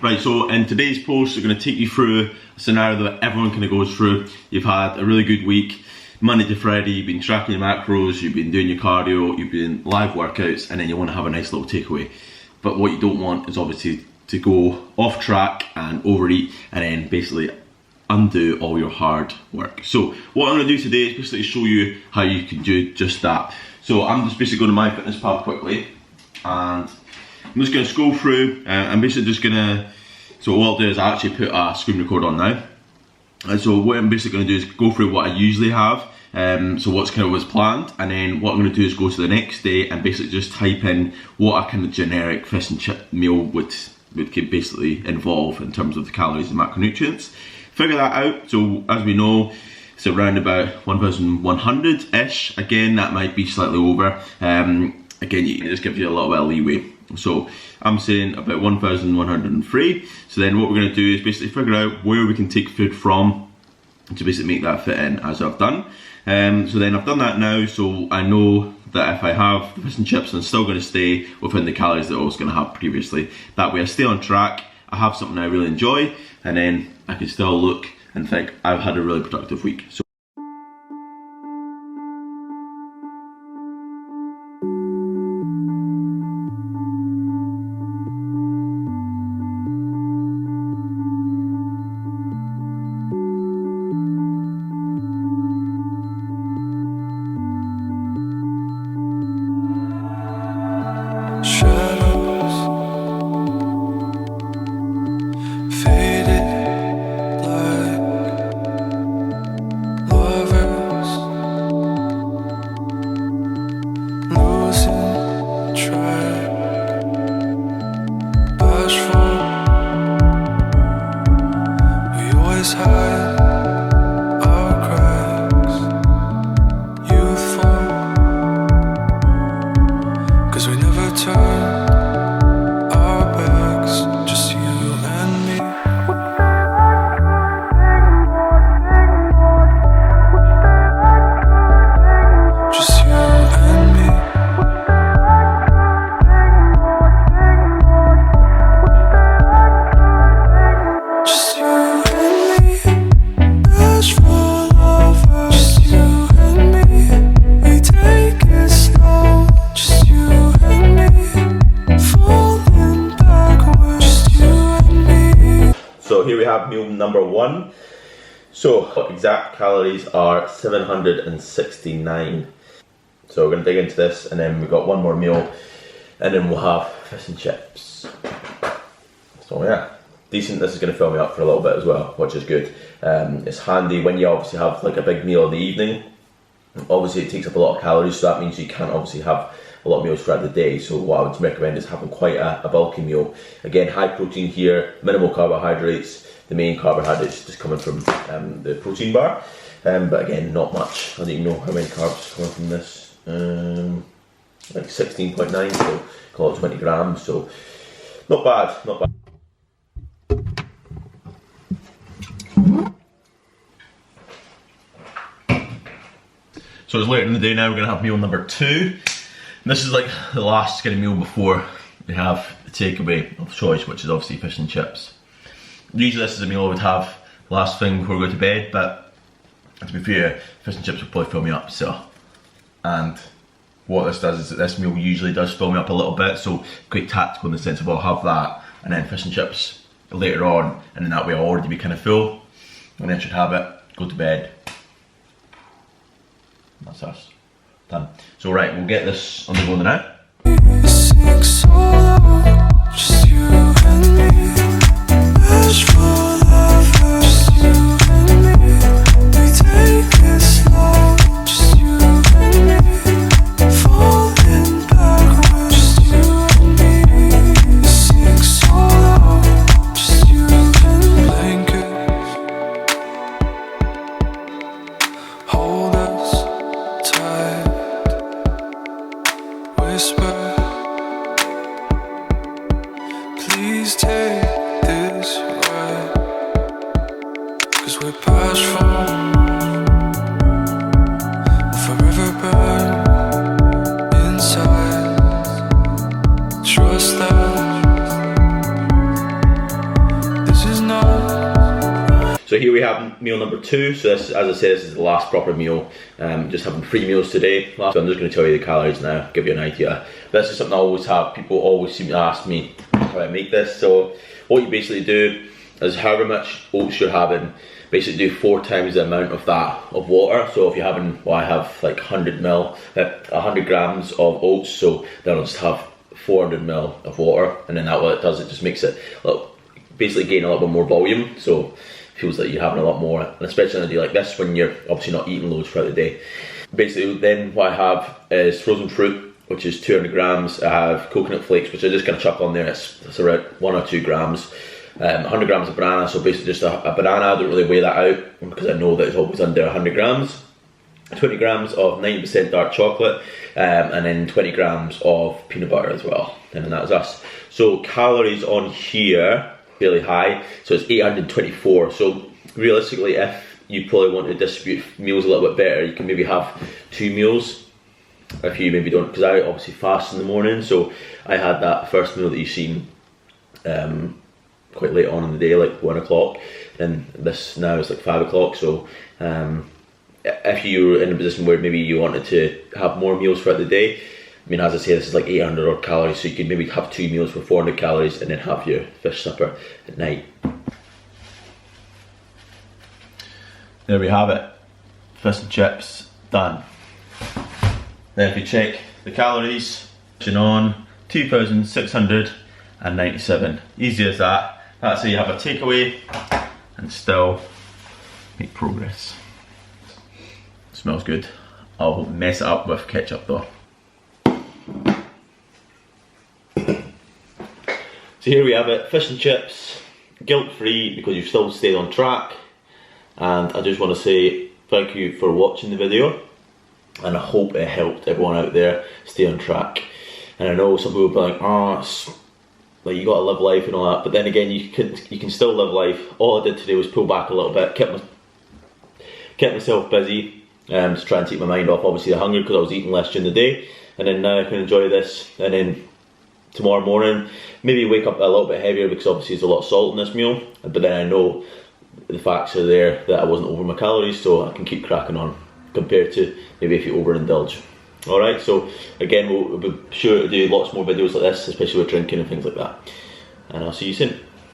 Right, so in today's post, we're going to take you through a scenario that everyone kind of goes through. You've had a really good week, Monday to Friday, you've been tracking your macros, you've been doing your cardio, you've been live workouts, and then you want to have a nice little takeaway. But what you don't want is obviously to go off track and overeat and then basically undo all your hard work. So what I'm going to do today is basically show you how you can do just that. So I'm just basically going to MyFitnessPal quickly, and I'm just going to scroll through. I'm basically just going to, so what I'll do is I actually put a screen record on now. And so what I'm basically going to do is go through what I usually have, so what's kind of was planned, and then what I'm going to do is go to the next day and basically just type in what a kind of generic fish and chip meal would basically involve in terms of the calories and macronutrients. Figure that out. So as we know, it's around about 1,100-ish. Again, that might be slightly over. Again, it just gives you a little bit of leeway. So I'm saying about 1,103. So then what we're going to do is basically figure out where we can take food from to basically make that fit in, as I've done. So then I've done that now, so I know that if I have the fish and chips, I'm still going to stay within the calories that I was going to have previously. That way I stay on track, I have something I really enjoy, and then I can still look and think I've had a really productive week. So here we have meal number one. So exact calories are 769. So we're going to dig into this, and then we've got one more meal, and then we'll have fish and chips. So yeah, decent. This is going to fill me up for a little bit as well, which is good. It's handy when you obviously have like a big meal in the evening. Obviously it takes up a lot of calories, so that means you can't obviously have a lot of meals throughout the day. So what I would recommend is having quite a bulky meal. Again, high protein here, minimal carbohydrates. The main carbohydrates just coming from the protein bar, but again, not much. I don't even know how many carbs coming from this. Like 16.9, so call it 20 grams. So not bad, not bad. So it's later in the day now. We're gonna have meal number two. And this is like the last kind of meal before we have the takeaway of choice, which is obviously fish and chips. Usually this is a meal I would have last thing before we go to bed, but to be fair, fish and chips will probably fill me up. So, and what this does is that this meal usually does fill me up a little bit, so quite tactical in the sense of I'll have that and then fish and chips later on, and then that way I'll already be kind of full, and then I should have it, go to bed. That's us. Done. So right, we'll get this on the go now. Please take this ride, 'cause we're past from forever burn inside. Trust that So here we have meal number 2. So this, as I said, this is the last proper meal. Just having 3 meals today. So I'm just going to tell you the calories now, give you an idea. This is something I always have. People always seem to ask me how I make this. So what you basically do is however much oats you're having, basically do 4 times the amount of that of water. So if you're having, well, I have like 100 grams of oats, so then I'll just have 400 ml of water, and then that what it does, it just makes it basically gain a little bit more volume, so it feels like you're having a lot more, and especially on a day like this when you're obviously not eating loads throughout the day. Basically then what I have is frozen fruit, which is 200 grams. I have coconut flakes, which I just kind of chuck on there. It's around 1 or 2 grams. 100 grams of banana, so basically just a banana. I don't really weigh that out because I know that it's always under 100 grams. 20 grams of 90% dark chocolate, and then 20 grams of peanut butter as well. And then that's us. So calories on here, fairly high, so it's 824. So realistically, if you probably want to distribute meals a little bit better, you can maybe have 2 meals. If you maybe don't, because I obviously fast in the morning, so I had that first meal that you've seen quite late on in the day, like 1 o'clock, and this now is like 5 o'clock, so if you're in a position where maybe you wanted to have more meals throughout the day, I mean, as I say, this is like 800 odd calories, so you could maybe have 2 meals for 400 calories and then have your fish supper at night. There we have it, fish and chips done. Then if you check the calories, on 2,697, easy as that. That's how you have a takeaway and still make progress. Smells good. I'll mess it up with ketchup though. So here we have it, fish and chips, guilt free because you've still stayed on track. And I just want to say thank you for watching the video, and I hope it helped everyone out there stay on track. And I know some people will be like, oh, it's like you gotta live life and all that, but then again, you can still live life. All I did today was pull back a little bit, kept myself busy, just trying to take my mind off obviously the hunger because I was eating less during the day, and then now I can enjoy this. And then tomorrow morning, maybe wake up a little bit heavier because obviously there's a lot of salt in this meal, but then I know the facts are there that I wasn't over my calories, so I can keep cracking on compared to maybe if you overindulge. Alright, so again, we'll be sure to do lots more videos like this, especially with drinking and things like that. And I'll see you soon.